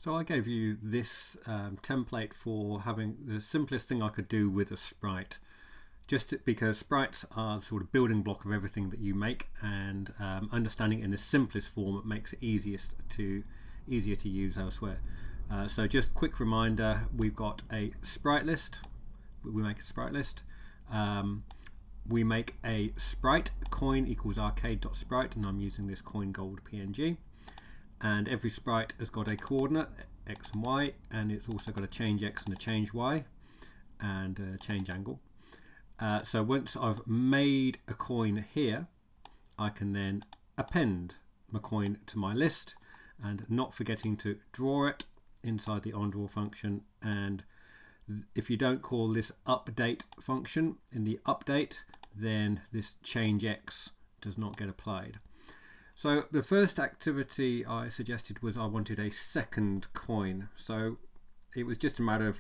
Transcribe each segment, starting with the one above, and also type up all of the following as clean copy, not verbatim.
So I gave you this template for having the simplest thing I could do with a sprite, just because sprites are the sort of building block of everything that you make, and understanding in the simplest form it makes it easier to use elsewhere. So just quick reminder, we've got a sprite list. We make a sprite list. We make a sprite, coin equals arcade.sprite, and I'm using this coin gold PNG. And every sprite has got a coordinate, x and y, and it's also got a change x and a change y, and a change angle. So once I've made a coin here, I can then append my coin to my list, and not forgetting to draw it inside the onDraw function. And if you don't call this update function in the update, then this change x does not get applied. So the first activity I suggested was I wanted a second coin. So it was just a matter of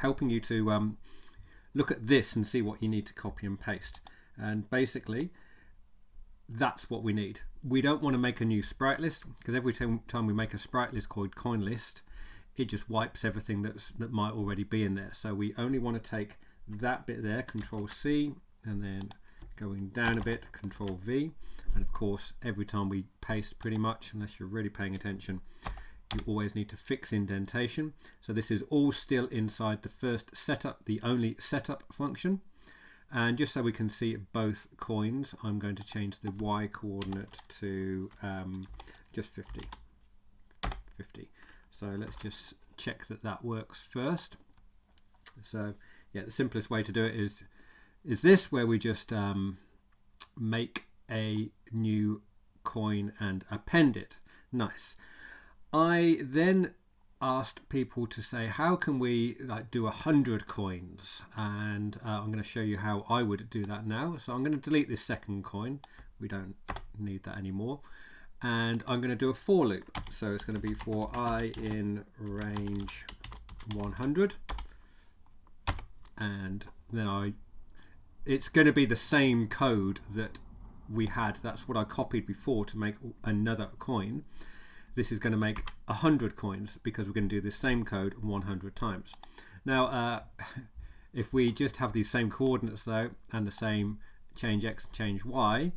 helping you to look at this and see what you need to copy and paste. And basically, that's what we need. We don't want to make a new sprite list, because every time we make a sprite list called coin list, it just wipes everything that might already be in there. So we only want to take that bit there, Control C, and then going down a bit, Control V. And of course, every time we paste, pretty much, unless you're really paying attention, you always need to fix indentation. So this is all still inside the first setup, the only setup function. And just so we can see both coins, I'm going to change the y coordinate to just 50. So let's just check that that works first. So yeah, the simplest way to do it is this, where we just make a new coin and append it. Nice. I then asked people to say, how can we do 100 coins? And I'm going to show you how I would do that now. So I'm going to delete this second coin. We don't need that anymore. And I'm going to do a for loop. So it's going to be for I in range 100. And then it's going to be the same code that we had. That's what I copied before to make another coin. This is going to make 100 coins, because we're going to do the same code 100 times. Now, if we just have these same coordinates though, and the same change x, change y,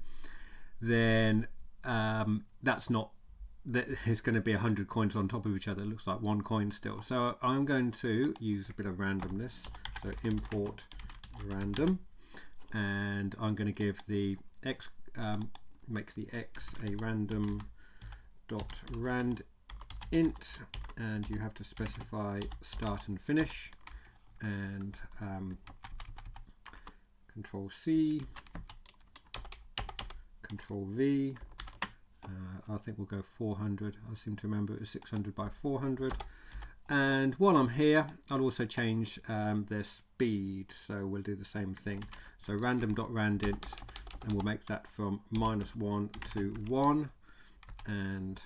then it's going to be 100 coins on top of each other. It looks like one coin still. So I'm going to use a bit of randomness. So import random, and I'm going to give the x, make the x a random dot rand int, and you have to specify start and finish, and Control C, Control V. I think we'll go 400. I seem to remember it was 600 by 400. And while I'm here, I'll also change their speed. So we'll do the same thing. So random.randint, and we'll make that from -1 to 1, and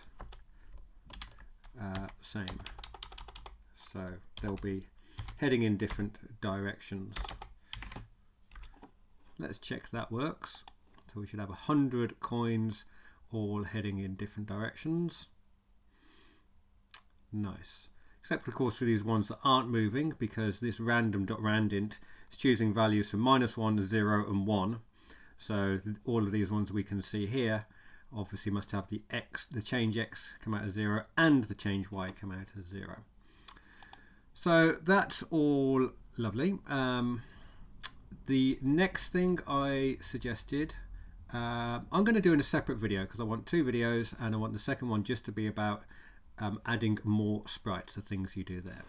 same. So they'll be heading in different directions. Let's check that works. So we should have 100 coins all heading in different directions. Nice. Except of course for these ones that aren't moving, because this random.randint is choosing values from -1, 0 and 1. So all of these ones we can see here obviously must have the x, the change x come out as 0, and the change y come out as 0. So that's all lovely. The next thing I suggested, I'm going to do in a separate video, because I want 2 videos, and I want the second one just to be about adding more sprites, the things you do there.